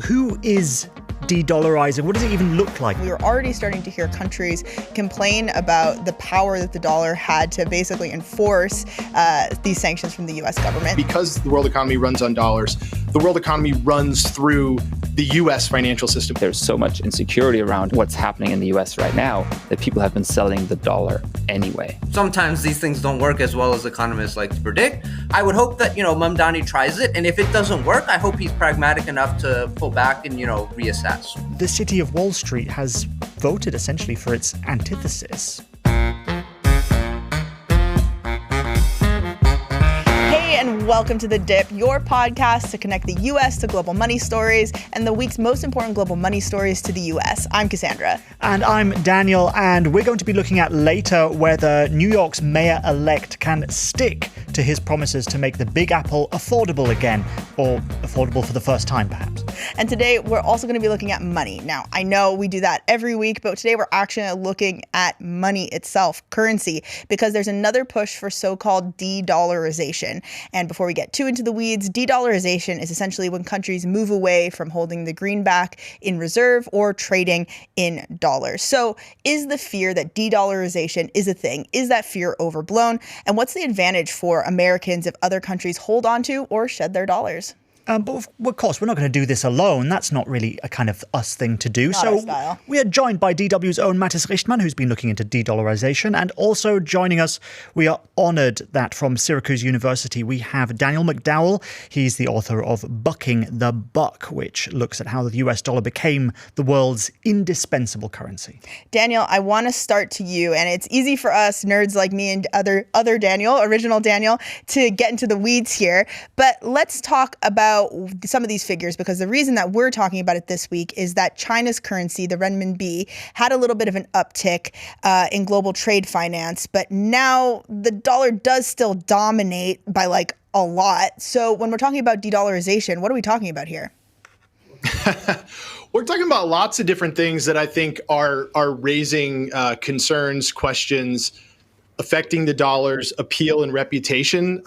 Who is de-dollarizing? What does it even look like? We were already starting to hear countries complain about the power that the dollar had to basically enforce these sanctions from the U.S. government. Because the world economy runs on dollars, the world economy runs through the U.S. financial system. There's so much insecurity around what's happening in the U.S. right now that people have been selling the dollar anyway. Sometimes these things don't work as well as economists like to predict. I would hope that, Mamdani tries it. And if it doesn't work, I hope he's pragmatic enough to pull back and, reassess. The city of Wall Street has voted essentially for its antithesis. And welcome to The Dip, your podcast to connect the U.S. to global money stories and the week's most important global money stories to the U.S. I'm Kassandra. And I'm Daniel, and we're going to be looking at later whether New York's mayor-elect can stick to his promises to make the Big Apple affordable again, or affordable for the first time, perhaps. And today, we're also going to be looking at money. Now, I know we do that every week, but today we're actually looking at money itself, currency, because there's another push for so-called de-dollarization. And before we get too into the weeds, de-dollarization is essentially when countries move away from holding the greenback in reserve or trading in dollars. So is the fear that de-dollarization is a thing? Is that fear overblown? And what's the advantage for Americans if other countries hold on to or shed their dollars? But of course, we're not going to do this alone. That's not really a kind of us thing to do. Not our style. We are joined by DW's own Mathis Richtmann, who's been looking into de-dollarization. And also joining us, we are honoured that from Syracuse University, we have Daniel McDowell. He's the author of Bucking the Buck, which looks at how the US dollar became the world's indispensable currency. Daniel, I want to start to you. And it's easy for us nerds like me and other Daniel, original Daniel, to get into the weeds here. But let's talk about some of these figures, because the reason that we're talking about it this week is that China's currency, the renminbi, had a little bit of an uptick in global trade finance, but now the dollar does still dominate by a lot. So when we're talking about de-dollarization, what are we talking about here? We're talking about lots of different things that I think are raising concerns, questions, affecting the dollar's appeal and reputation.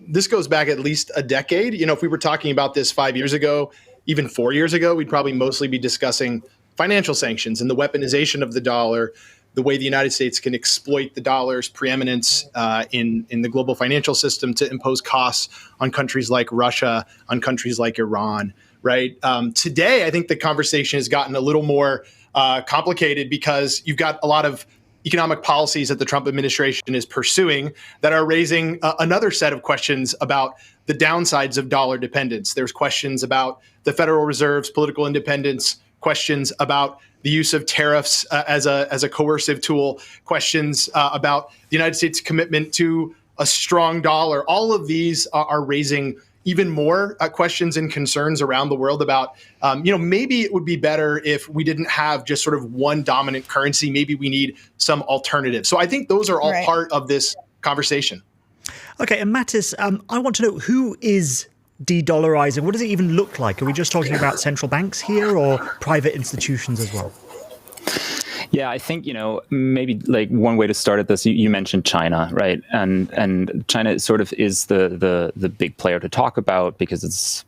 This goes back at least a decade. If we were talking about this 5 years ago, even 4 years ago, we'd probably mostly be discussing financial sanctions and the weaponization of the dollar, the way the United States can exploit the dollar's preeminence in the global financial system to impose costs on countries like Russia, on countries like Iran, right? Today, I think the conversation has gotten a little more complicated because you've got a lot of economic policies that the Trump administration is pursuing that are raising another set of questions about the downsides of dollar dependence. There's questions about the Federal Reserve's political independence, questions about the use of tariffs as a coercive tool, questions about the United States' commitment to a strong dollar. All of these are raising even more questions and concerns around the world about, maybe it would be better if we didn't have just sort of one dominant currency. Maybe we need some alternative. So I think those are all part of this conversation. Okay, and Mathis, I want to know, who is de-dollarizing? What does it even look like? Are we just talking about central banks here or private institutions as well? Yeah, I think, maybe one way to start at this, you mentioned China, right? And China sort of is the big player to talk about because it's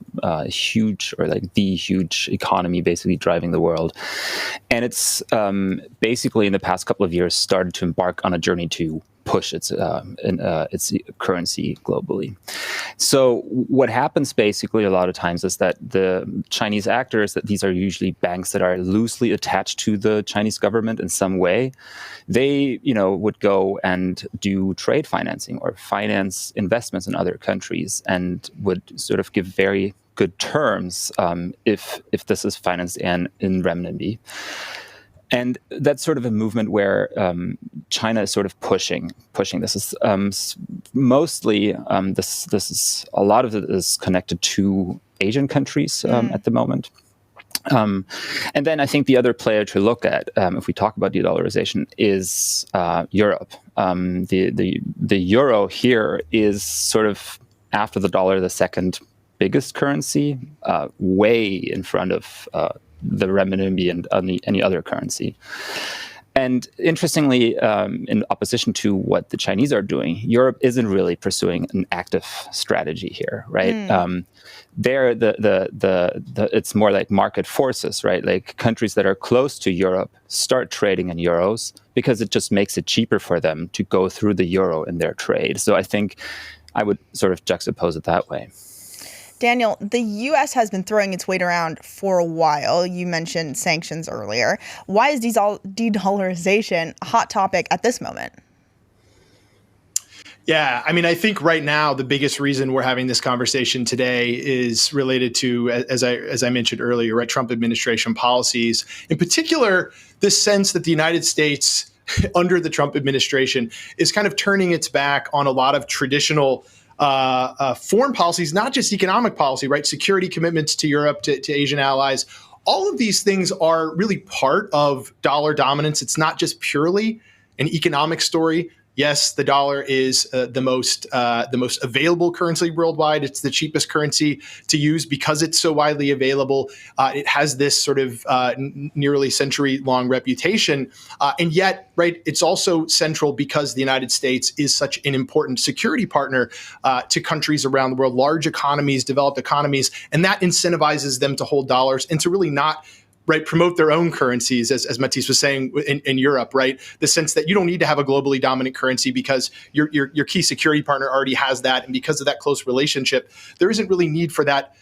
huge, or the huge economy basically driving the world. And it's basically in the past couple of years started to embark on a journey to push its currency globally. So what happens basically a lot of times is that the Chinese actors, that these are usually banks that are loosely attached to the Chinese government in some way, they would go and do trade financing or finance investments in other countries and would sort of give very good terms if this is financed in renminbi. And that's sort of a movement where China is sort of pushing this. Is mostly this is a lot of it is connected to Asian countries at the moment. And then I think the other player to look at, if we talk about de-dollarization, is Europe. The euro here is sort of, after the dollar, the second biggest currency, way in front of the renminbi and any other currency. And interestingly, in opposition to what the Chinese are doing, Europe isn't really pursuing an active strategy here, right? there it's more like market forces, right? Like countries that are close to Europe start trading in euros because it just makes it cheaper for them to go through the euro in their trade. So I think I would sort of juxtapose it that way. Daniel, the U.S. has been throwing its weight around for a while. You mentioned sanctions earlier. Why is de-dollarization a hot topic at this moment? Yeah, I mean, I think right now the biggest reason we're having this conversation today is related to, as I mentioned earlier, right, Trump administration policies. In particular, this sense that the United States under the Trump administration is kind of turning its back on a lot of traditional foreign policies, not just economic policy, right? Security commitments to Europe, to Asian allies. All of these things are really part of dollar dominance. It's not just purely an economic story. Yes, the dollar is the most available currency worldwide. It's the cheapest currency to use because it's so widely available. It has this sort of nearly century-long reputation, and yet, right, it's also central because the United States is such an important security partner to countries around the world, large economies, developed economies, and that incentivizes them to hold dollars and to really not promote their own currencies, as Mathis was saying in Europe, right? The sense that you don't need to have a globally dominant currency because your key security partner already has that, and because of that close relationship, there isn't really need for that,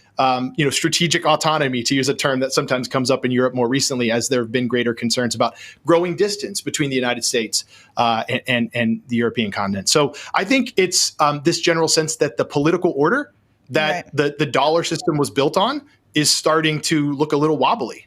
strategic autonomy, to use a term that sometimes comes up in Europe more recently, as there have been greater concerns about growing distance between the United States and the European continent. So I think it's this general sense that the political order that the dollar system was built on is starting to look a little wobbly.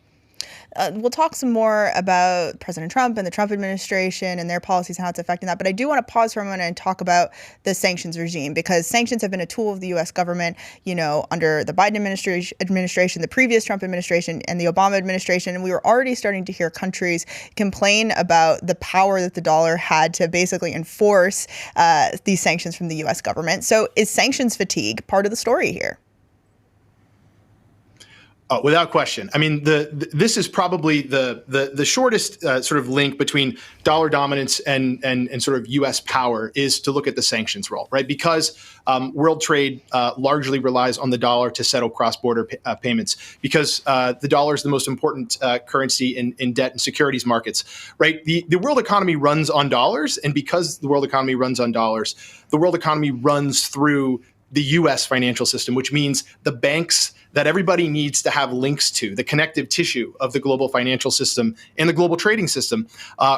We'll talk some more about President Trump and the Trump administration and their policies and how it's affecting that. But I do want to pause for a moment and talk about the sanctions regime, because sanctions have been a tool of the U.S. government, under the Biden administration, the previous Trump administration, and the Obama administration. And we were already starting to hear countries complain about the power that the dollar had to basically enforce these sanctions from the U.S. government. So is sanctions fatigue part of the story here? Without question. I mean, this is probably the shortest sort of link between dollar dominance and sort of U.S. power is to look at the sanctions role, right? Because world trade largely relies on the dollar to settle cross-border payments, because the dollar is the most important currency in debt and securities markets, right? The world economy runs on dollars, and because the world economy runs on dollars, the world economy runs through the U.S. financial system, which means the banks that everybody needs to have links to, the connective tissue of the global financial system and the global trading system,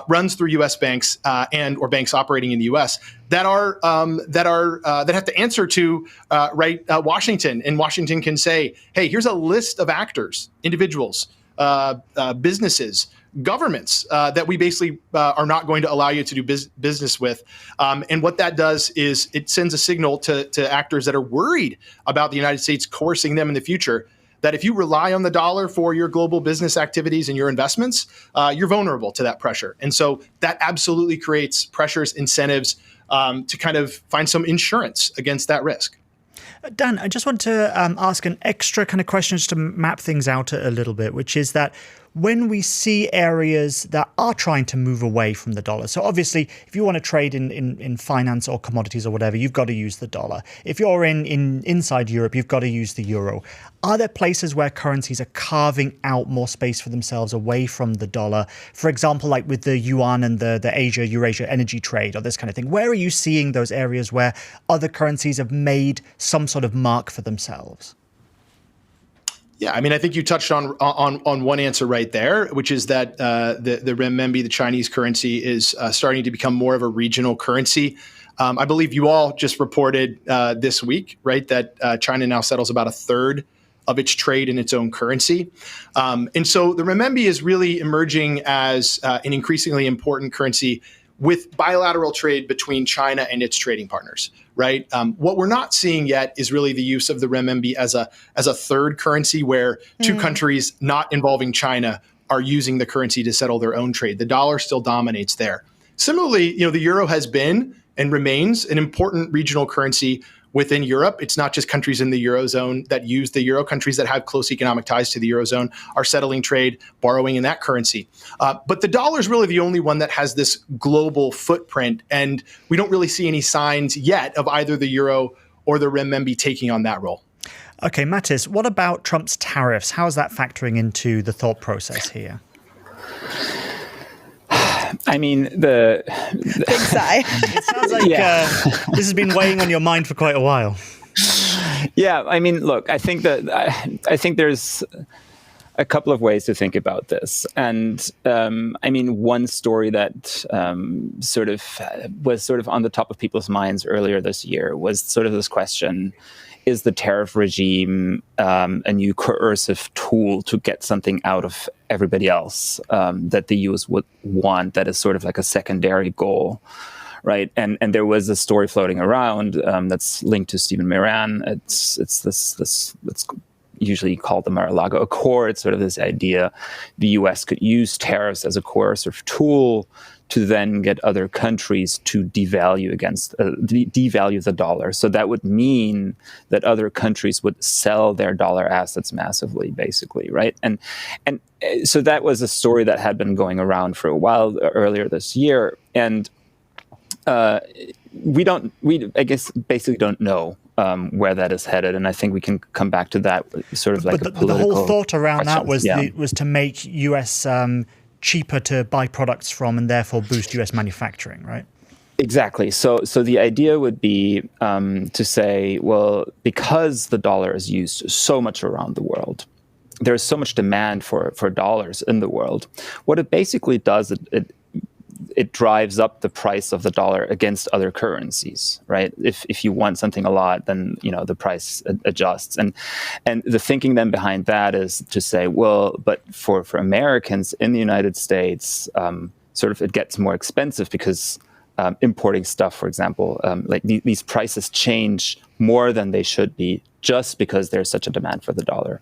runs through U.S. banks or banks operating in the U.S. that have to answer to Washington, and Washington can say, hey, here's a list of actors, individuals, businesses, governments that we basically are not going to allow you to do business with. And what that does is it sends a signal to actors that are worried about the United States coercing them in the future, that if you rely on the dollar for your global business activities and your investments, you're vulnerable to that pressure. And so that absolutely creates pressures, incentives to kind of find some insurance against that risk. Dan, I just want to ask an extra kind of question just to map things out a little bit, which is that when we see areas that are trying to move away from the dollar, so obviously if you want to trade in finance or commodities or whatever, you've got to use the dollar. If you're inside Europe, you've got to use the euro. Are there places where currencies are carving out more space for themselves away from the dollar? For example, like with the yuan and the Asia-Eurasia energy trade or this kind of thing. Where are you seeing those areas where other currencies have made some sort of mark for themselves? Yeah, I mean, I think you touched on one answer right there, which is that the renminbi, the Chinese currency, is starting to become more of a regional currency. I believe you all just reported this week, right, that China now settles about a third of its trade in its own currency. And so the renminbi is really emerging as an increasingly important currency with bilateral trade between China and its trading partners, right? What we're not seeing yet is really the use of the renminbi as a third currency where two countries not involving China are using the currency to settle their own trade. The dollar still dominates there. Similarly, the euro has been and remains an important regional currency within Europe. It's not just countries in the Eurozone that use the euro. Countries that have close economic ties to the Eurozone are settling trade, borrowing in that currency. But the dollar is really the only one that has this global footprint, and we don't really see any signs yet of either the euro or the renminbi taking on that role. Okay, Mathis, what about Trump's tariffs? How is that factoring into the thought process here? I mean, Big sigh. It sounds like this has been weighing on your mind for quite a while. Yeah, I mean, look, I think there's a couple of ways to think about this. And I mean, one story that was sort of on the top of people's minds earlier this year was sort of this question: is the tariff regime a new coercive tool to get something out of everybody else that the US would want, that is sort of like a secondary goal, right? And there was a story floating around that's linked to Stephen Moran. It's usually called the Mar-a-Lago Accord. It's sort of this idea the US could use tariffs as a coercive tool to then get other countries to devalue the dollar. So that would mean that other countries would sell their dollar assets massively, basically, right? And so that was a story that had been going around for a while earlier this year, and we I guess basically don't know where that is headed, and I think we can come back to that sort of like but the whole thought around that was to make US cheaper to buy products from and therefore boost US manufacturing, right? Exactly. So the idea would be to say, well, because the dollar is used so much around the world, there's so much demand for dollars in the world. What it basically does, it drives up the price of the dollar against other currencies, right? If you want something a lot, then the price adjusts. And the thinking then behind that is to say, well, but for Americans in the United States, sort of it gets more expensive because importing stuff, for example, like these prices change more than they should be just because there's such a demand for the dollar.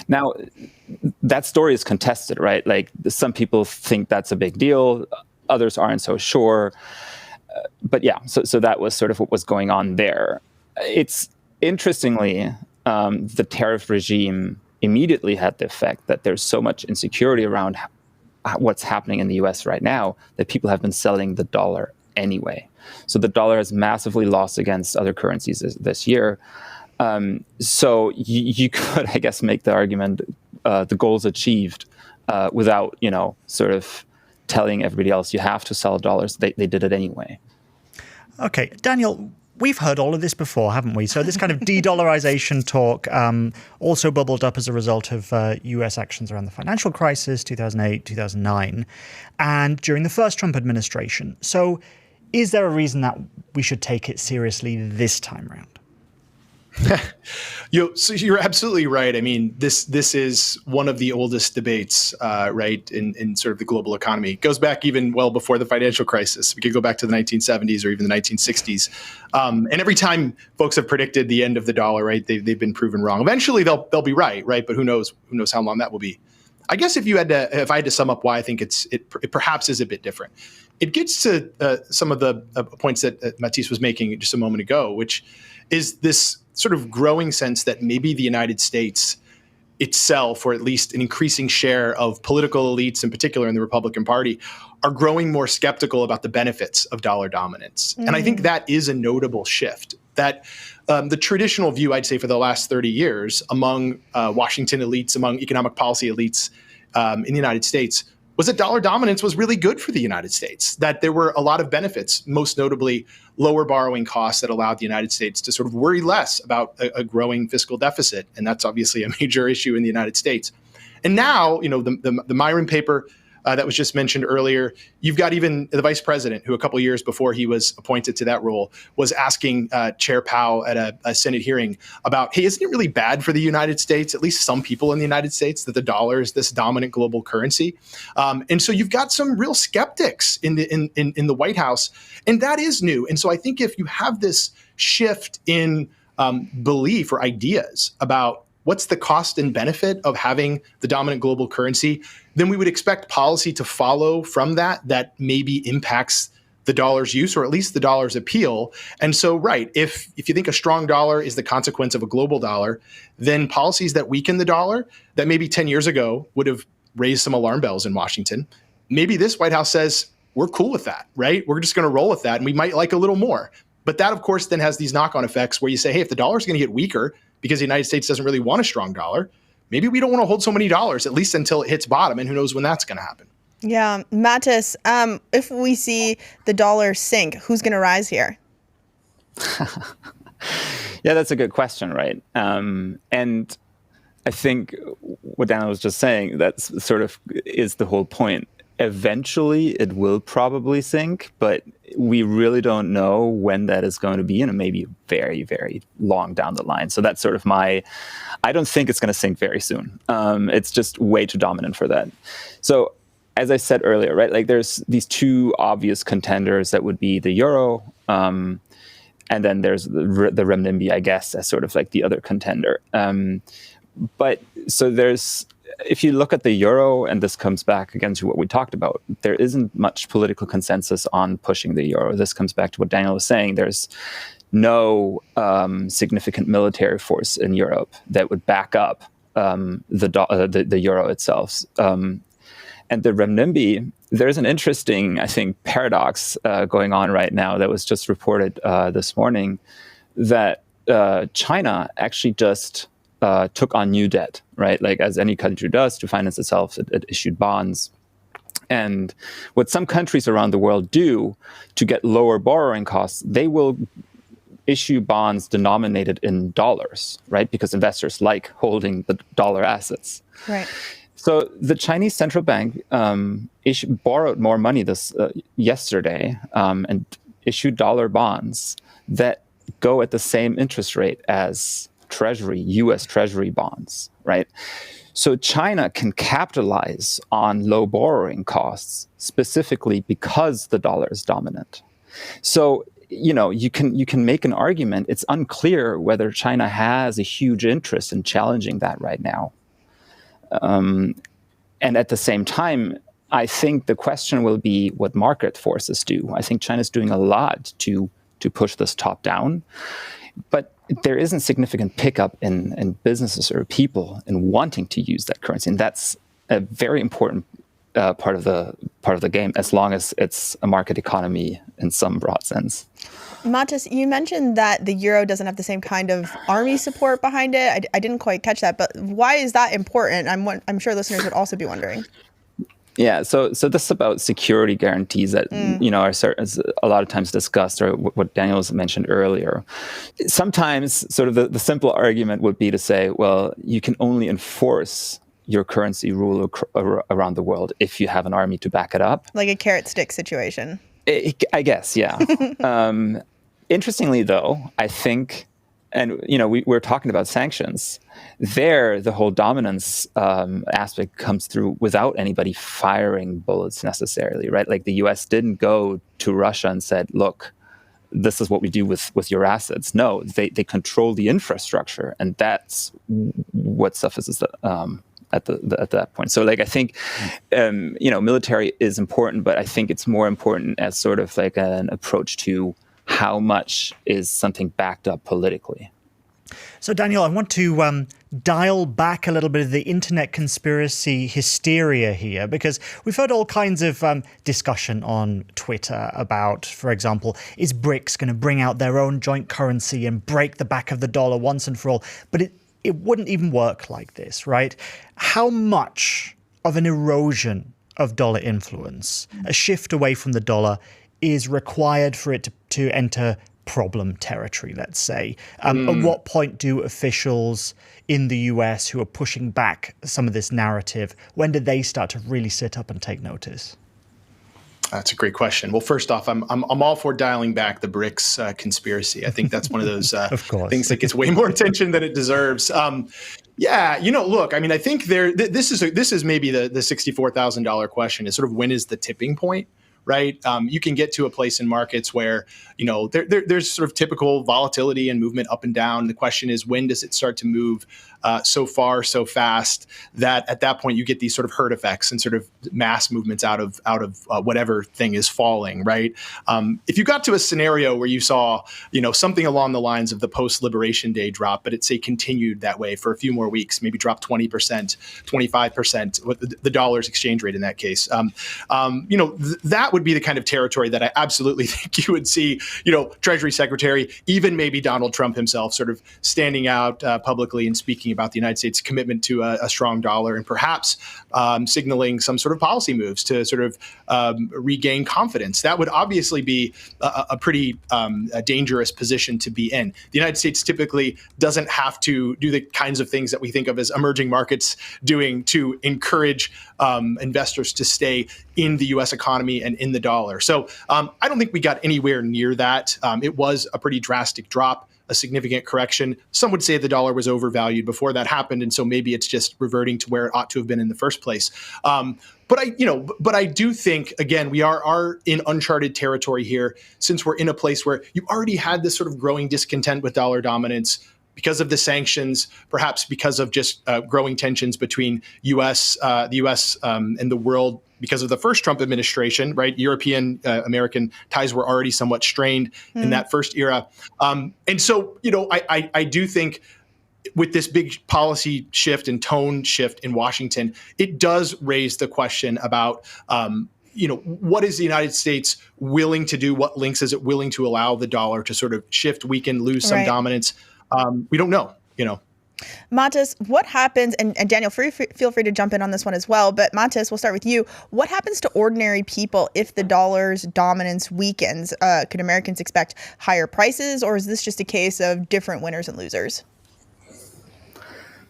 Now, that story is contested, right? Like some people think that's a big deal, others aren't so sure. But yeah, so that was sort of what was going on there. It's interestingly, the tariff regime immediately had the effect that there's so much insecurity around what's happening in the US right now that people have been selling the dollar anyway. So the dollar has massively lost against other currencies this year. So you could, I guess, make the argument the goal's achieved without, sort of telling everybody else you have to sell dollars. They did it anyway. Okay, Daniel, we've heard all of this before, haven't we? So this kind of de-dollarization talk also bubbled up as a result of US actions around the financial crisis, 2008, 2009, and during the first Trump administration. So is there a reason that we should take it seriously this time around? So you're absolutely right. I mean, this is one of the oldest debates, right, in sort of the global economy. It goes back even well before the financial crisis. We could go back to the 1970s or even the 1960s. And every time folks have predicted the end of the dollar, right, they've been proven wrong. Eventually, they'll be right, but who knows how long that will be. I guess if I had to sum up why I think it perhaps is a bit different, it gets to some of the points that Mathis was making just a moment ago, which is this sort of growing sense that maybe the United States itself, or at least an increasing share of political elites, in particular in the Republican Party, are growing more skeptical about the benefits of dollar dominance. And I think that is a notable shift. That the traditional view, I'd say, for the last 30 years among Washington elites, among economic policy elites in the United States, was that dollar dominance was really good for the United States, that there were a lot of benefits, most notably lower borrowing costs that allowed the United States to sort of worry less about a growing fiscal deficit. And that's obviously a major issue in the United States. And now, the Myron paper that was just mentioned earlier, you've got even the vice president, who a couple of years before he was appointed to that role was asking Chair Powell at a Senate hearing about, hey, isn't it really bad for the United States, at least some people in the United States, that the dollar is this dominant global currency? And so you've got some real skeptics in the White House, and that is new. And so I think if you have this shift in belief or ideas about what's the cost and benefit of having the dominant global currency, then we would expect policy to follow from that maybe impacts the dollar's use, or at least the dollar's appeal. And so, right, if you think a strong dollar is the consequence of a global dollar, then policies that weaken the dollar that maybe 10 years ago would have raised some alarm bells in Washington, maybe this White House says, we're cool with that, right? We're just going to roll with that, and we might like a little more. But that, of course, then has these knock-on effects where you say, hey, if the dollar's going to get weaker, because the United States doesn't really want a strong dollar. Maybe we don't want to hold so many dollars, at least until it hits bottom, and who knows when that's going to happen. Yeah, Mathis, if we see the dollar sink, who's going to rise here? Yeah, that's a good question, right? And I think what Daniel was just saying, that's sort of is the whole point. Eventually, it will probably sink, but we really don't know when that is going to be, and it may be very, very long down the line. So that's sort of I don't think it's going to sink very soon. It's just way too dominant for that. So as I said earlier, right, like there's these two obvious contenders that would be the euro, and then there's the renminbi, I guess, as sort of like the other contender. But so if you look at the euro, and this comes back again to what we talked about, there isn't much political consensus on pushing the euro. This comes back to what Daniel was saying. There's no significant military force in Europe that would back up the euro itself. And the renminbi, there's an interesting, I think, paradox going on right now that was just reported this morning, that China actually just took on new debt, right? Like as any country does to finance itself, it issued bonds. And what some countries around the world do to get lower borrowing costs, they will issue bonds denominated in dollars, right? Because investors like holding the dollar assets. Right. So the Chinese central bank borrowed more money yesterday and issued dollar bonds that go at the same interest rate as U.S. Treasury bonds, right? So China can capitalize on low borrowing costs specifically because the dollar is dominant. So, you can make an argument. It's unclear whether China has a huge interest in challenging that right now. And at the same time, I think the question will be what market forces do. I think China's doing a lot to push this top down, but there isn't significant pickup in businesses or people in wanting to use that currency, and that's a very important part of the game, as long as it's a market economy in some broad sense. Mathis, you mentioned that the euro doesn't have the same kind of army support behind it. I didn't quite catch that, but why is that important? I'm sure listeners would also be wondering. Yeah, so this is about security guarantees that are a lot of times discussed, or what Daniel mentioned earlier. Sometimes, sort of the simple argument would be to say, well, you can only enforce your currency rule around the world if you have an army to back it up, like a carrot stick situation. I guess, yeah. Interestingly, though, I think, and we're talking about sanctions. There, the whole dominance aspect comes through without anybody firing bullets necessarily, right? Like the U.S. didn't go to Russia and said, "Look, this is what we do with your assets." No, they control the infrastructure, and that's what suffices at that point. So, like, I think military is important, but I think it's more important as sort of like an approach to how much is something backed up politically. So, Daniel, I want to dial back a little bit of the internet conspiracy hysteria here, because we've heard all kinds of discussion on Twitter about, for example, is BRICS going to bring out their own joint currency and break the back of the dollar once and for all? But it wouldn't even work like this, right? How much of an erosion of dollar influence, a shift away from the dollar, is required for it to enter problem territory, let's say? At what point do officials in the US who are pushing back some of this narrative, when do they start to really sit up and take notice? That's a great question. Well, first off, I'm all for dialing back the BRICS conspiracy. I think that's one of those things that gets way more attention than it deserves. Look, I mean, I think this is maybe the $64,000 question, is sort of when is the tipping point? Right. You can get to a place in markets where, there's sort of typical volatility and movement up and down. The question is, when does it start to move so far, so fast that at that point you get these sort of herd effects and sort of mass movements out of whatever thing is falling. Right. If you got to a scenario where you saw, something along the lines of the post-Liberation Day drop, but it say continued that way for a few more weeks, maybe drop 20%, 25%, the dollar's exchange rate in that case, that that would be the kind of territory that I absolutely think you would see, Treasury Secretary, even maybe Donald Trump himself, sort of standing out publicly and speaking about the United States' commitment to a strong dollar, and perhaps signaling some sort of policy moves to sort of regain confidence. That would obviously be a pretty dangerous position to be in. The United States typically doesn't have to do the kinds of things that we think of as emerging markets doing to encourage investors to stay in the U.S. economy and in the dollar. So I don't think we got anywhere near that. It was a pretty drastic drop, a significant correction. Some would say the dollar was overvalued before that happened, and so maybe it's just reverting to where it ought to have been in the first place. But I do think, again, we are in uncharted territory here, since we're in a place where you already had this sort of growing discontent with dollar dominance because of the sanctions, perhaps because of just growing tensions between the U.S. And the world because of the first Trump administration, right? European American ties were already somewhat strained in that first era. And so, I do think with this big policy shift and tone shift in Washington, it does raise the question about, what is the United States willing to do? What links is it willing to allow the dollar to sort of shift, weaken, lose some dominance? We don't know, Mathis, what happens, and Daniel, feel free to jump in on this one as well, but Mathis, we'll start with you. What happens to ordinary people if the dollar's dominance weakens? Could Americans expect higher prices, or is this just a case of different winners and losers?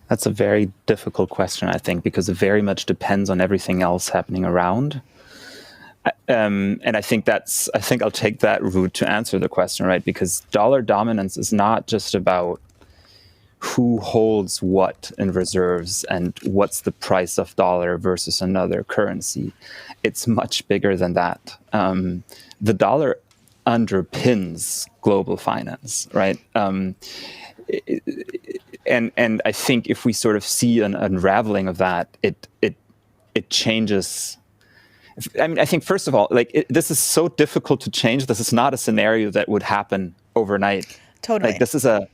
That's a very difficult question, I think, because it very much depends on everything else happening around. And I think I'll take that route to answer the question, right? Because dollar dominance is not just about who holds what in reserves and what's the price of dollar versus another currency. It's much bigger than that. The dollar underpins global finance, right? And I think if we sort of see an unraveling of that, it changes. I think, first of all, this is so difficult to change. This is not a scenario that would happen overnight. Totally. This is I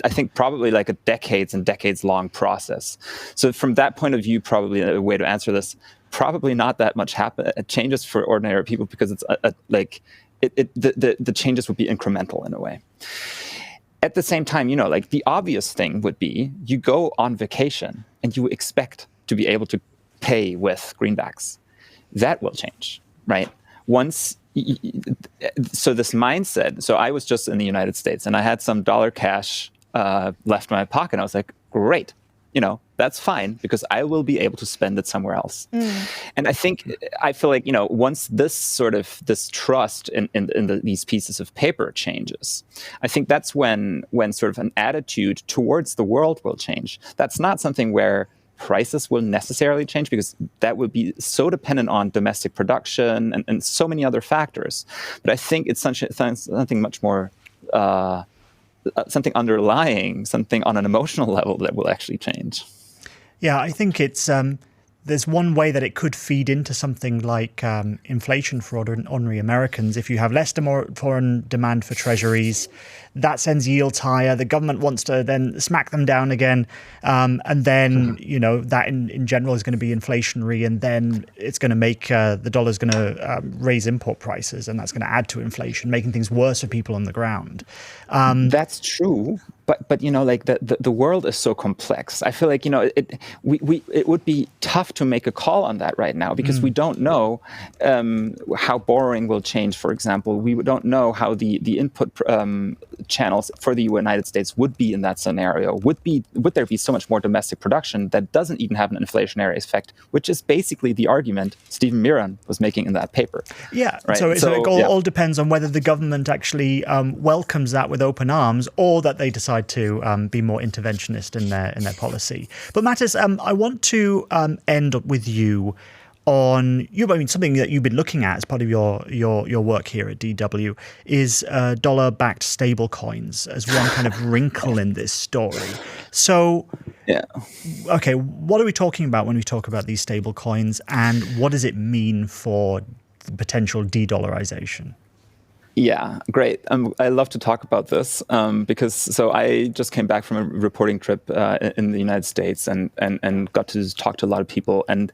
think probably a decades and decades long process. So from that point of view, probably a way to answer this, probably not that much changes for ordinary people, because it's the changes would be incremental in a way. At the same time, the obvious thing would be you go on vacation and you expect to be able to pay with greenbacks. That will change, right? So this mindset, so I was just in the United States and I had some dollar cash left in my pocket. I was like, great, that's fine, because I will be able to spend it somewhere else. And I feel like, once this trust in these pieces of paper changes, I think that's when sort of an attitude towards the world will change. That's not something where prices will necessarily change, because that would be so dependent on domestic production and so many other factors. But I think it's something much more, something underlying, something on an emotional level that will actually change. Yeah, I think it's there's one way that it could feed into something like inflation for ordinary Americans. If you have less foreign demand for treasuries, that sends yields higher. The government wants to then smack them down again. And then, that in general is going to be inflationary. And then it's going to make the dollar's going to raise import prices. And that's going to add to inflation, making things worse for people on the ground. That's true. But the world is so complex. I feel like, it would be tough to make a call on that right now, because we don't know how borrowing will change, for example. We don't know how the input channels for the United States would be in that scenario. Would there be so much more domestic production that doesn't even have an inflationary effect, which is basically the argument Stephen Miran was making in that paper. Yeah, right? so it all depends on whether the government actually welcomes that with open arms, or that they decide to be more interventionist in their policy. But Mathis, I want to end with you on something that you've been looking at as part of your work here at DW is dollar-backed stable coins as one kind of wrinkle in this story. So, okay, what are we talking about when we talk about these stable coins, and what does it mean for the potential de-dollarization? Yeah, great. I love to talk about this because I just came back from a reporting trip in the United States and got to talk to a lot of people. And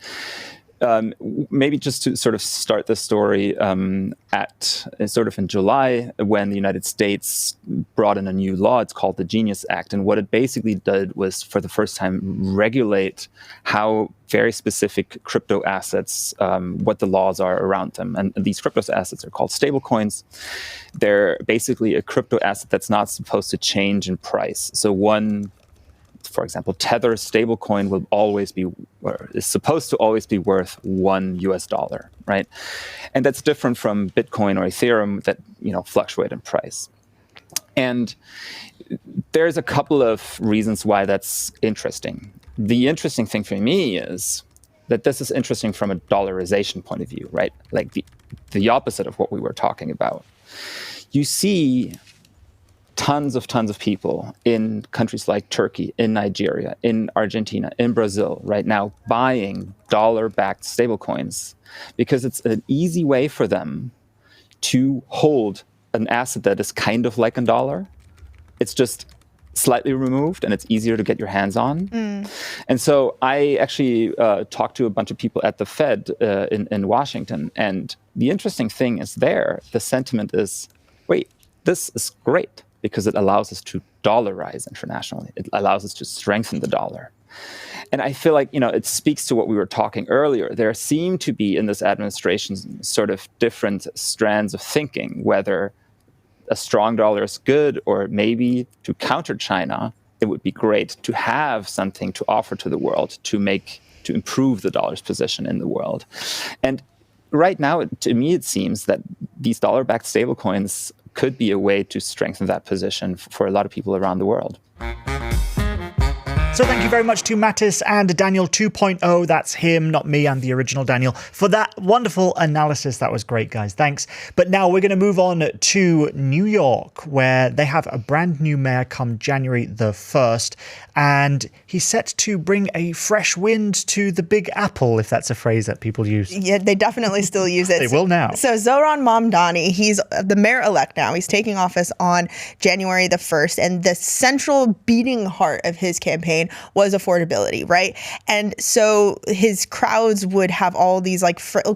maybe just to sort of start the story at sort of in July, when the United States brought in a new law. It's called the Genius Act. And what it basically did was, for the first time, regulate how very specific crypto assets, what the laws are around them. And these crypto assets are called stablecoins. They're basically a crypto asset that's not supposed to change in price. So for example, Tether stablecoin will always be, or is supposed to always be worth $1, right? And that's different from Bitcoin or Ethereum that, fluctuate in price. And there's a couple of reasons why that's interesting. The interesting thing for me is that this is interesting from a dollarization point of view, right? Like the opposite of what we were talking about. You see tons of people in countries like Turkey, in Nigeria, in Argentina, in Brazil right now buying dollar-backed stablecoins because it's an easy way for them to hold an asset that is kind of like a dollar. It's just slightly removed and it's easier to get your hands on. And so I actually talked to a bunch of people at the Fed in Washington. And the interesting thing is the sentiment is, wait, this is great, because it allows us to dollarize internationally. It allows us to strengthen the dollar. And I feel like, it speaks to what we were talking earlier. There seem to be in this administration sort of different strands of thinking, whether a strong dollar is good, or maybe to counter China, it would be great to have something to offer to the world to improve the dollar's position in the world. And right now, to me, it seems that these dollar-backed stablecoins could be a way to strengthen that position for a lot of people around the world. So thank you very much to Mathis and Daniel 2.0, that's him, not me, and the original Daniel, for that wonderful analysis. That was great, guys. Thanks. But now we're going to move on to New York, where they have a brand new mayor come January the 1st, and he's set to bring a fresh wind to the Big Apple, if that's a phrase that people use. Yeah, they definitely still use it. They will now. So Zohran Mamdani, he's the mayor-elect now. He's taking office on January the 1st, and the central beating heart of his campaign was affordability, right? And so his crowds would have all these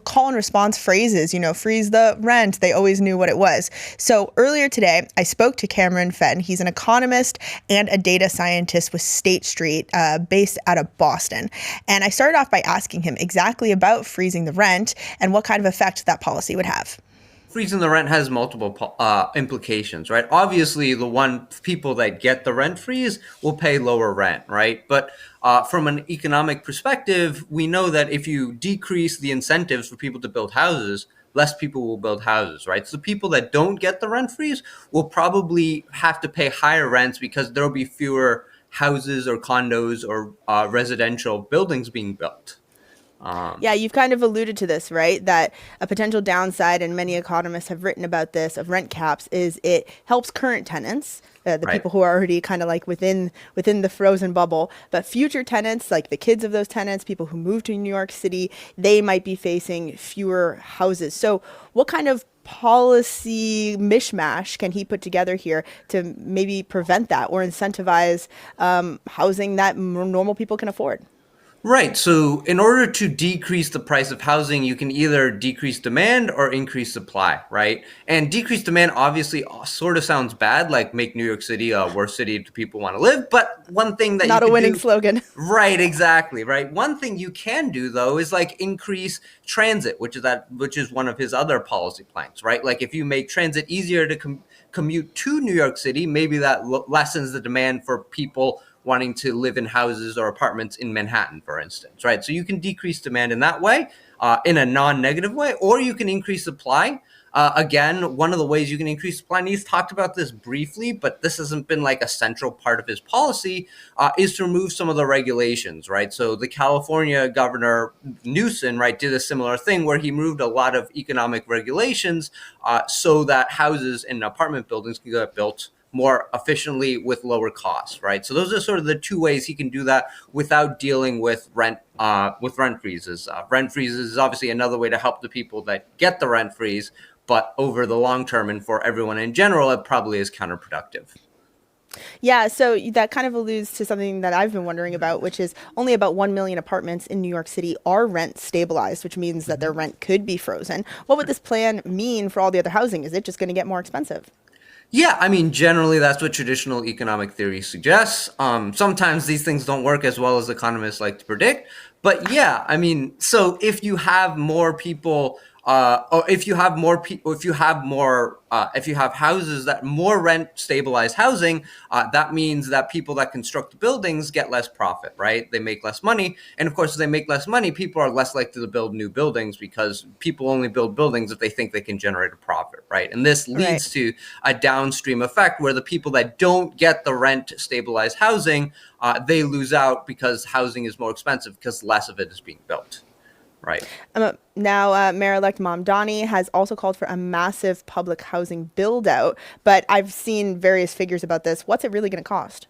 call and response phrases, freeze the rent. They always knew what it was. So earlier today, I spoke to Cameron Fenn. He's an economist and a data scientist with State Street, based out of Boston. And I started off by asking him exactly about freezing the rent and what kind of effect that policy would have. Freezing the rent has multiple implications, right? Obviously, people that get the rent freeze will pay lower rent, right? But from an economic perspective, we know that if you decrease the incentives for people to build houses, less people will build houses, right? So people that don't get the rent freeze will probably have to pay higher rents because there will be fewer houses or condos or residential buildings being built. Yeah, you've kind of alluded to this, right? That a potential downside, and many economists have written about this, of rent caps is it helps current tenants, the Right. people who are already kind of within the frozen bubble. But future tenants, like the kids of those tenants, people who move to New York City, they might be facing fewer houses. So what kind of policy mishmash can he put together here to maybe prevent that or incentivize housing that normal people can afford? Right. So in order to decrease the price of housing, you can either decrease demand or increase supply, right? And decrease demand obviously sort of sounds bad, like make New York City a worse city to people want to live. But one thing that Not you a could winning do, slogan. Right, exactly, right. One thing you can do though is increase transit, which is one of his other policy planks, right? Like if you make transit easier to commute to New York City, maybe that lessens the demand for people wanting to live in houses or apartments in Manhattan, for instance, right? So you can decrease demand in that way, in a non-negative way, or you can increase supply. Again, one of the ways you can increase supply, and he's talked about this briefly, but this hasn't been a central part of his policy, is to remove some of the regulations, right? So the California governor, Newsom, right, did a similar thing where he removed a lot of economic regulations so that houses and apartment buildings can get built more efficiently with lower costs, right? So those are sort of the two ways he can do that without dealing with rent freezes. Rent freezes is obviously another way to help the people that get the rent freeze, but over the long term and for everyone in general, it probably is counterproductive. Yeah, so that kind of alludes to something that I've been wondering about, which is only about 1 million apartments in New York City are rent stabilized, which means that their rent could be frozen. What would this plan mean for all the other housing? Is it just going to get more expensive? Yeah, I mean, generally that's what traditional economic theory suggests. Sometimes these things don't work as well as economists like to predict. But yeah, I mean, so if you have more people, or if you have more people, if you have houses that more rent stabilized housing, that means that people that construct the buildings get less profit, right? They make less money, and of course, if they make less money, people are less likely to build new buildings because people only build buildings if they think they can generate a profit, right? And this Right. leads to a downstream effect where the people that don't get the rent stabilized housing, they lose out because housing is more expensive because less of it is being built. Right. Now, Mayor-elect Mamdani has also called for a massive public housing build-out, but I've seen various figures about this. What's it really going to cost?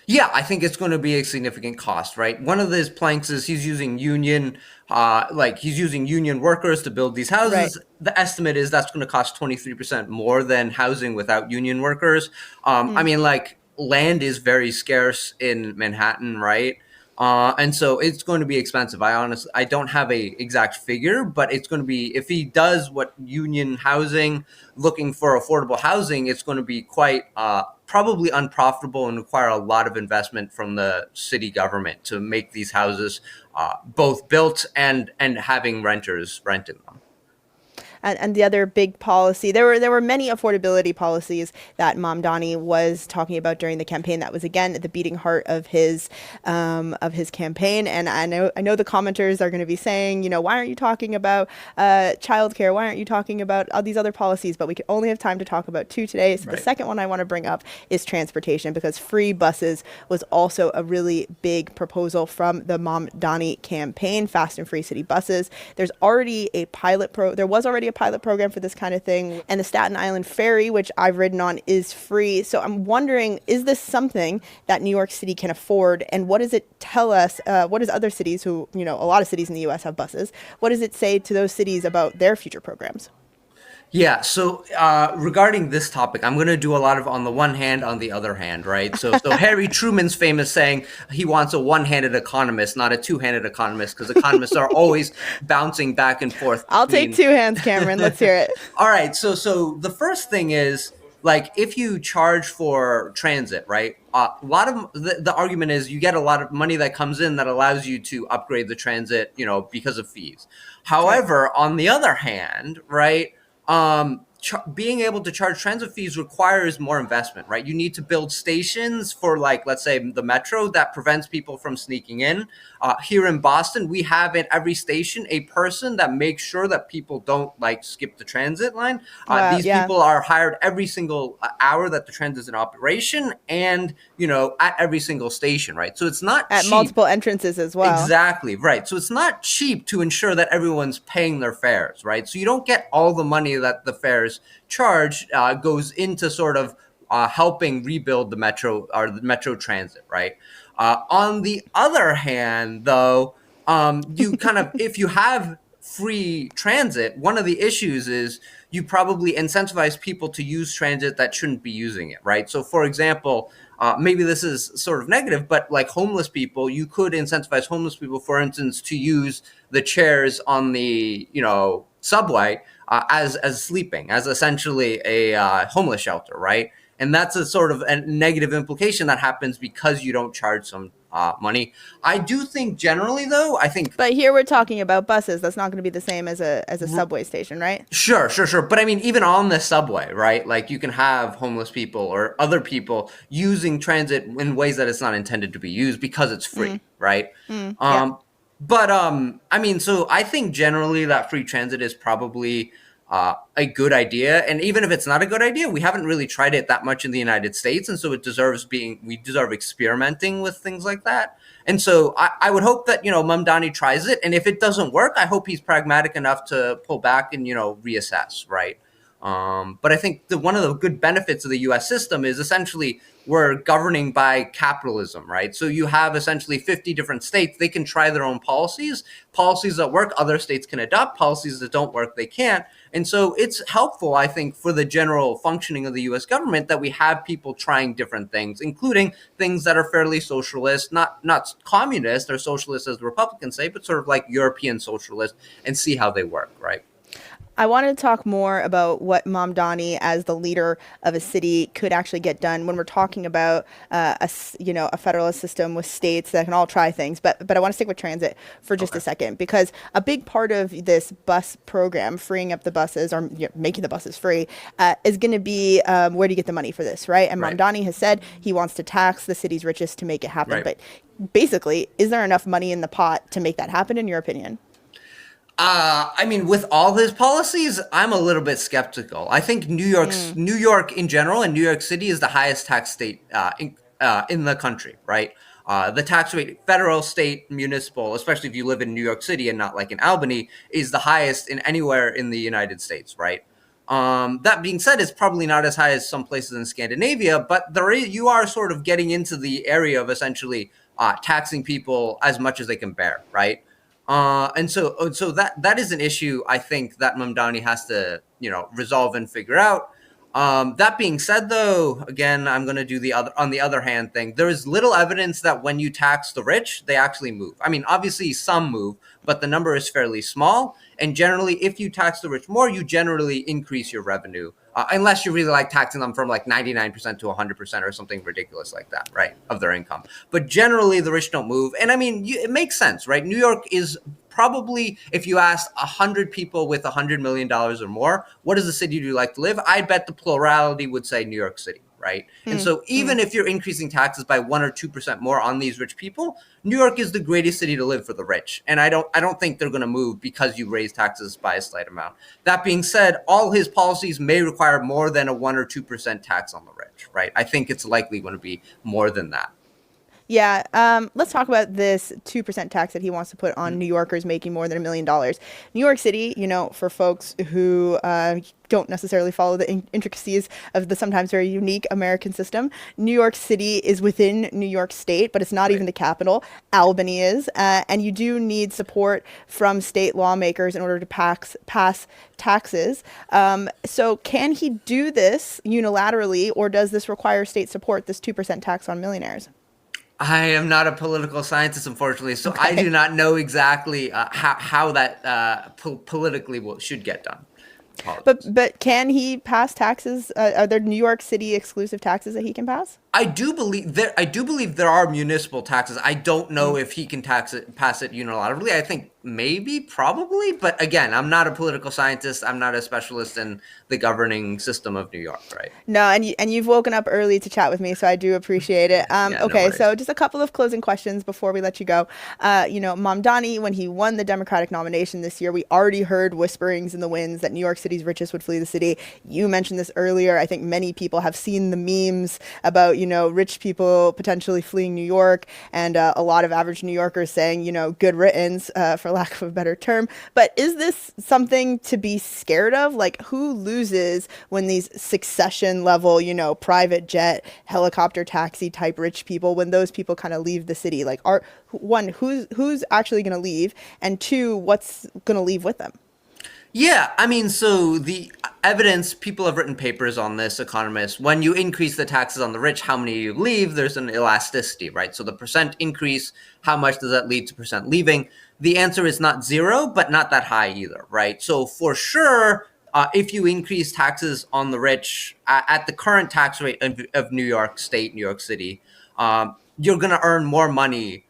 Yeah, I think it's going to be a significant cost, right? One of his planks is he's using union workers to build these Right. houses. The estimate is that's going to cost 23% more than housing without union workers. I mean, like land is very scarce in Manhattan, right? And so it's going to be expensive. I don't have a exact figure, but it's going to be, if he does what union housing, looking for affordable housing, it's going to be quite probably unprofitable and require a lot of investment from the city government to make these houses both built and having renters rent in them. And the other big policy, there were many affordability policies that Mamdani was talking about during the campaign. That was again at the beating heart of his campaign. And I know the commenters are going to be saying, you know, why aren't you talking about childcare? Why aren't you talking about all these other policies? But we only have time to talk about two today. So Right. The second one I want to bring up is transportation, because free buses was also a really big proposal from the Mamdani campaign. Fast and free city buses. There was already a pilot program for this kind of thing, and the Staten Island ferry, which I've ridden on, is free. So I'm wondering, is this something that New York City can afford, and what does it tell us? What does other cities who, you know, a lot of cities in the U.S. have buses, what does it say to those cities about their future programs? Yeah. So regarding this topic, I'm going to do a lot of on the one hand, on the other hand, right? So Harry Truman's famous saying he wants a one-handed economist, not a two-handed economist, because economists are always bouncing back and forth. I'll take two hands, Cameron. Let's hear it. All right. So the first thing is, like, if you charge for transit, right? A lot of the argument is you get a lot of money that comes in that allows you to upgrade the transit, you know, because of fees. However, on the other hand, right? Being able to charge transit fees requires more investment, right? You need to build stations for, like, let's say the metro that prevents people from sneaking in. Here in Boston, we have at every station a person that makes sure that people don't, like, skip the transit line. Wow, These yeah. people are hired every single hour that the transit is in operation, and, you know, at every single station, right? So it's not At cheap. multiple entrances as well. Exactly, right. So it's not cheap to ensure that everyone's paying their fares, right? So you don't get all the money that the fares charge goes into sort of helping rebuild the metro or the metro transit, right? On the other hand, though, you kind of, if you have free transit, one of the issues is you probably incentivize people to use transit that shouldn't be using it, right? So, for example, maybe this is sort of negative, but like homeless people, you could incentivize homeless people, for instance, to use the chairs on the, you know, subway as sleeping, as essentially a homeless shelter, right? And that's a sort of a negative implication that happens because you don't charge some money. I do think generally, though, But here we're talking about buses. That's not going to be the same as a subway station, right? Sure. But I mean, even on the subway, right? Like, you can have homeless people or other people using transit in ways that it's not intended to be used because it's free, right? Yeah. But I mean, so I think generally that free transit is probably a good idea. And even if it's not a good idea, we haven't really tried it that much in the United States. And so we deserve experimenting with things like that. And so I would hope that, you know, Mamdani tries it. And if it doesn't work, I hope he's pragmatic enough to pull back and, you know, reassess, right? But I think one of the good benefits of the U.S. system is essentially we're governing by capitalism, right? So you have essentially 50 different states. They can try their own policies. Policies that work, other states can adopt. Policies that don't work, they can't. And so it's helpful, I think, for the general functioning of the U.S. government that we have people trying different things, including things that are fairly socialist, not communist or socialist as the Republicans say, but sort of like European socialist, and see how they work, right? I wanted to talk more about what Mamdani, as the leader of a city, could actually get done when we're talking about a federalist system with states that can all try things. But I want to stick with transit for just a second, because a big part of this bus program, freeing up the buses or making the buses free, is going to be where do you get the money for this, right? And Mamdani has said he wants to tax the city's richest to make it happen. But basically, is there enough money in the pot to make that happen, in your opinion? I mean, with all his policies, I'm a little bit skeptical. I think New York in general and New York City is the highest tax state in the country, right? The tax rate, federal, state, municipal, especially if you live in New York City and not like in Albany, is the highest in anywhere in the United States, right? That being said, it's probably not as high as some places in Scandinavia, but you are sort of getting into the area of essentially taxing people as much as they can bear, right? And so that is an issue I think that Mamdani has to, resolve and figure out. That being said, though, again, I'm going to do on the other hand thing. There is little evidence that when you tax the rich, they actually move. I mean, obviously some move, but the number is fairly small. And generally, if you tax the rich more, you generally increase your revenue, unless you really like taxing them from like 99% to 100% or something ridiculous like that, right, of their income. But generally, the rich don't move. And I mean, it makes sense, right? New York is probably, if you ask 100 people with $100 million or more, what is the city do you like to live? I bet the plurality would say New York City, right? And so even if you're increasing taxes by 1 or 2% more on these rich people, New York is the greatest city to live for the rich. And I don't think they're going to move because you raise taxes by a slight amount. That being said, all his policies may require more than a 1 or 2% tax on the rich, right? I think it's likely going to be more than that. Yeah, let's talk about this 2% tax that he wants to put on New Yorkers making more than $1 million. New York City, for folks who don't necessarily follow the intricacies of the sometimes very unique American system, New York City is within New York State, but it's not even the capital. Albany is, and you do need support from state lawmakers in order to pass taxes. So can he do this unilaterally, or does this require state support, this 2% tax on millionaires? I am not a political scientist, unfortunately, so I do not know exactly how that politically should get done. But can he pass taxes? Are there New York City exclusive taxes that he can pass? I do believe there are municipal taxes. I don't know if he can pass it unilaterally. I think maybe, probably, but again, I'm not a political scientist. I'm not a specialist in the governing system of New York, right? No, and you've woken up early to chat with me, so I do appreciate it. Okay, so just a couple of closing questions before we let you go. Mamdani, when he won the Democratic nomination this year, we already heard whisperings in the winds that New York City's richest would flee the city. You mentioned this earlier. I think many people have seen the memes about rich people potentially fleeing New York, and a lot of average New Yorkers saying, good riddance, for lack of a better term. But is this something to be scared of? Like, who loses when these succession level, private jet, helicopter taxi type rich people, when those people kind of leave the city? Like, who's actually going to leave? And two, what's going to leave with them? Yeah, I mean, so the evidence, people have written papers on this, economists. When you increase the taxes on the rich, how many you leave? There's an elasticity, right? So the percent increase, how much does that lead to percent leaving? The answer is not zero, but not that high either, right? So for sure, if you increase taxes on the rich at the current tax rate of New York State, New York City, you're going to earn more money.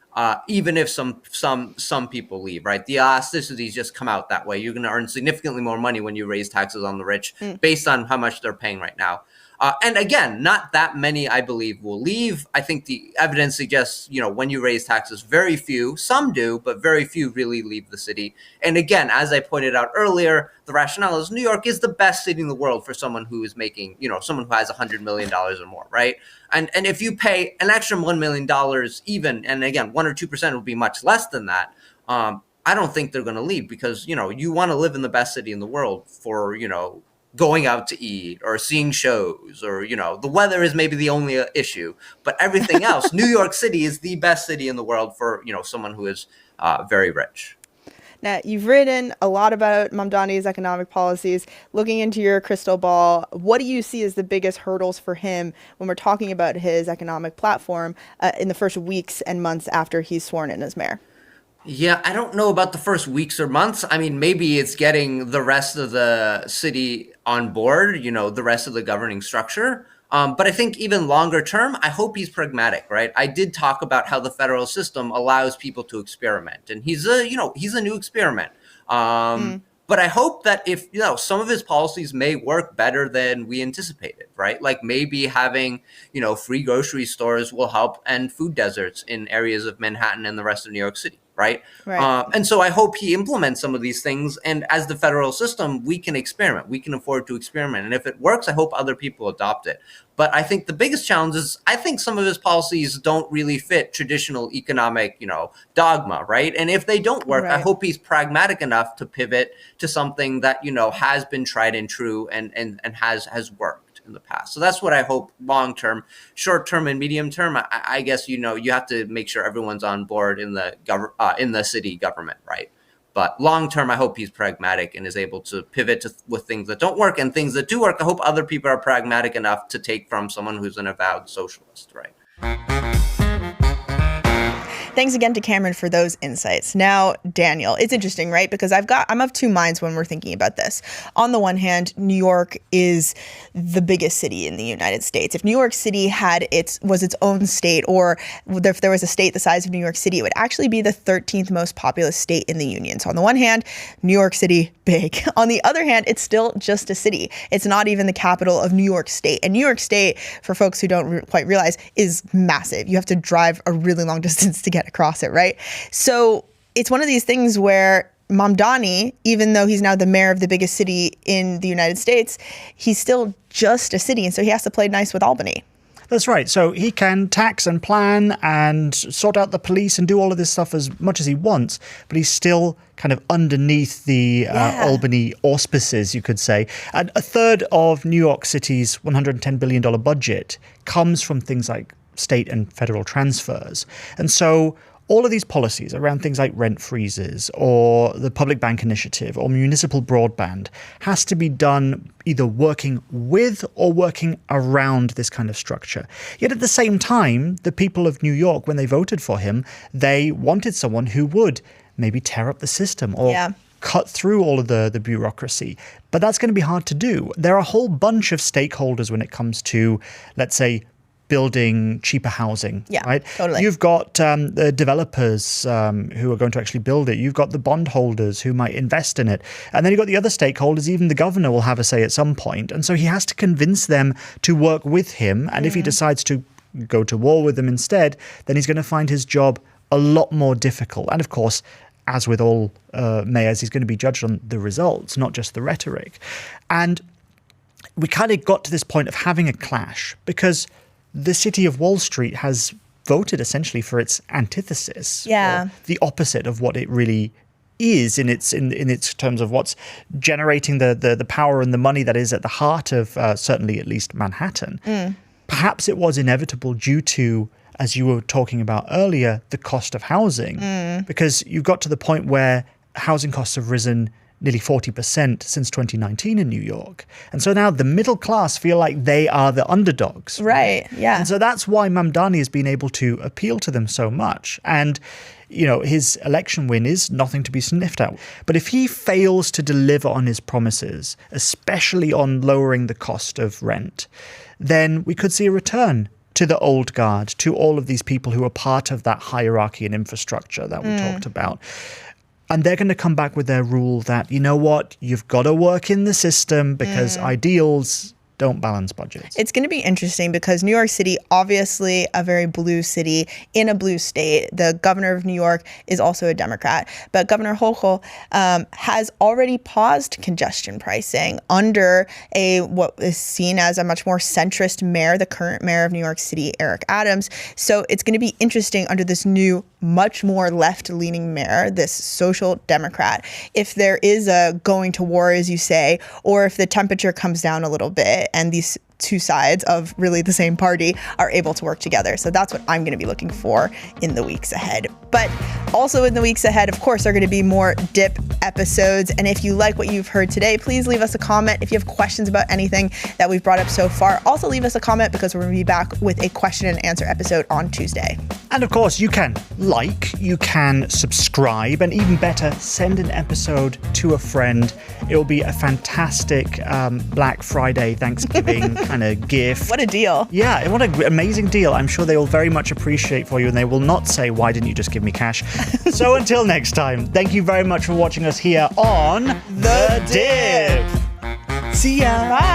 Even if some people leave, right? The elasticities just come out that way. You're going to earn significantly more money when you raise taxes on the rich based on how much they're paying right now. And again, not that many, I believe, will leave. I think the evidence suggests, when you raise taxes, very few, some do, but very few really leave the city. And again, as I pointed out earlier, the rationale is New York is the best city in the world for someone who is making, someone who has $100 million or more, right? And if you pay an extra $1 million even, and again, 1 or 2% would be much less than that, I don't think they're going to leave because, you want to live in the best city in the world for, going out to eat or seeing shows, or, the weather is maybe the only issue, but everything else, New York City is the best city in the world for, someone who is very rich. Now, you've written a lot about Mamdani's economic policies. Looking into your crystal ball, what do you see as the biggest hurdles for him when we're talking about his economic platform in the first weeks and months after he's sworn in as mayor? Yeah, I don't know about the first weeks or months. I mean, maybe it's getting the rest of the city on board, the rest of the governing structure. But I think even longer term, I hope he's pragmatic, right? I did talk about how the federal system allows people to experiment, and he's a new experiment. But I hope that if, some of his policies may work better than we anticipated, right? Like maybe having, free grocery stores will help end food deserts in areas of Manhattan and the rest of New York City. Right. And so I hope he implements some of these things. And as the federal system, we can experiment. We can afford to experiment. And if it works, I hope other people adopt it. But I think the biggest challenge is I think some of his policies don't really fit traditional economic, dogma. Right. And if they don't work, I hope he's pragmatic enough to pivot to something that, has been tried and true and has worked in the past. So that's what I hope long term. Short term and medium term, I guess, you have to make sure everyone's on board in the city government, right? But long term, I hope he's pragmatic and is able to pivot with things that don't work, and things that do work, I hope other people are pragmatic enough to take from someone who's an avowed socialist, right? Thanks again to Cameron for those insights. Now, Daniel, it's interesting, right? Because I'm of two minds when we're thinking about this. On the one hand, New York is the biggest city in the United States. If New York City was its own state, or if there was a state the size of New York City, it would actually be the 13th most populous state in the union. So on the one hand, New York City, big. On the other hand, it's still just a city. It's not even the capital of New York State. And New York State, for folks who don't quite realize, is massive. You have to drive a really long distance to get across it, right? So it's one of these things where Mamdani, even though he's now the mayor of the biggest city in the United States, he's still just a city. And so he has to play nice with Albany. That's right. So he can tax and plan and sort out the police and do all of this stuff as much as he wants, but he's still kind of underneath the Albany auspices, you could say. And a third of New York City's $110 billion budget comes from things like state and federal transfers. And so all of these policies around things like rent freezes or the public bank initiative or municipal broadband has to be done either working with or working around this kind of structure. Yet at the same time, the people of New York, when they voted for him, they wanted someone who would maybe tear up the system or cut through all of the bureaucracy. But that's going to be hard to do. There are a whole bunch of stakeholders when it comes to, let's say, building cheaper housing, right? Totally. You've got the developers who are going to actually build it. You've got the bondholders who might invest in it. And then you've got the other stakeholders. Even the governor will have a say at some point. And so he has to convince them to work with him. And if he decides to go to war with them instead, then he's going to find his job a lot more difficult. And of course, as with all mayors, he's going to be judged on the results, not just the rhetoric. And we kind of got to this point of having a clash because the city of Wall Street has voted essentially for its antithesis, or the opposite of what it really is in its terms of what's generating the power and the money that is at the heart of certainly at least Manhattan. Perhaps it was inevitable due to, as you were talking about earlier, the cost of housing, because you've got to the point where housing costs have risen nearly 40% since 2019 in New York. And so now the middle class feel like they are the underdogs. Right, yeah. And so that's why Mamdani has been able to appeal to them so much. And, his election win is nothing to be sniffed at. But if he fails to deliver on his promises, especially on lowering the cost of rent, then we could see a return to the old guard, to all of these people who are part of that hierarchy and infrastructure that we talked about. And they're going to come back with their rule that, you know what, you've got to work in the system because ideals don't balance budgets. It's going to be interesting because New York City, obviously a very blue city in a blue state. The governor of New York is also a Democrat, but Governor Hochul has already paused congestion pricing under what is seen as a much more centrist mayor, the current mayor of New York City, Eric Adams. So it's going to be interesting under this new, much more left-leaning mayor, this social Democrat, if there is a going to war, as you say, or if the temperature comes down a little bit and these two sides of really the same party are able to work together. So that's what I'm going to be looking for in the weeks ahead. But also in the weeks ahead, of course, are going to be more dip episodes. And if you like what you've heard today, please leave us a comment. If you have questions about anything that we've brought up so far, also leave us a comment because we're going to be back with a question and answer episode on Tuesday. And of course, you can you can subscribe, and even better, send an episode to a friend. It will be a fantastic Black Friday, Thanksgiving kind of gift. What a deal. Yeah, what an amazing deal. I'm sure they will very much appreciate for you, and they will not say, why didn't you just give me cash? So until next time, thank you very much for watching us here on The Dip. See ya. Bye.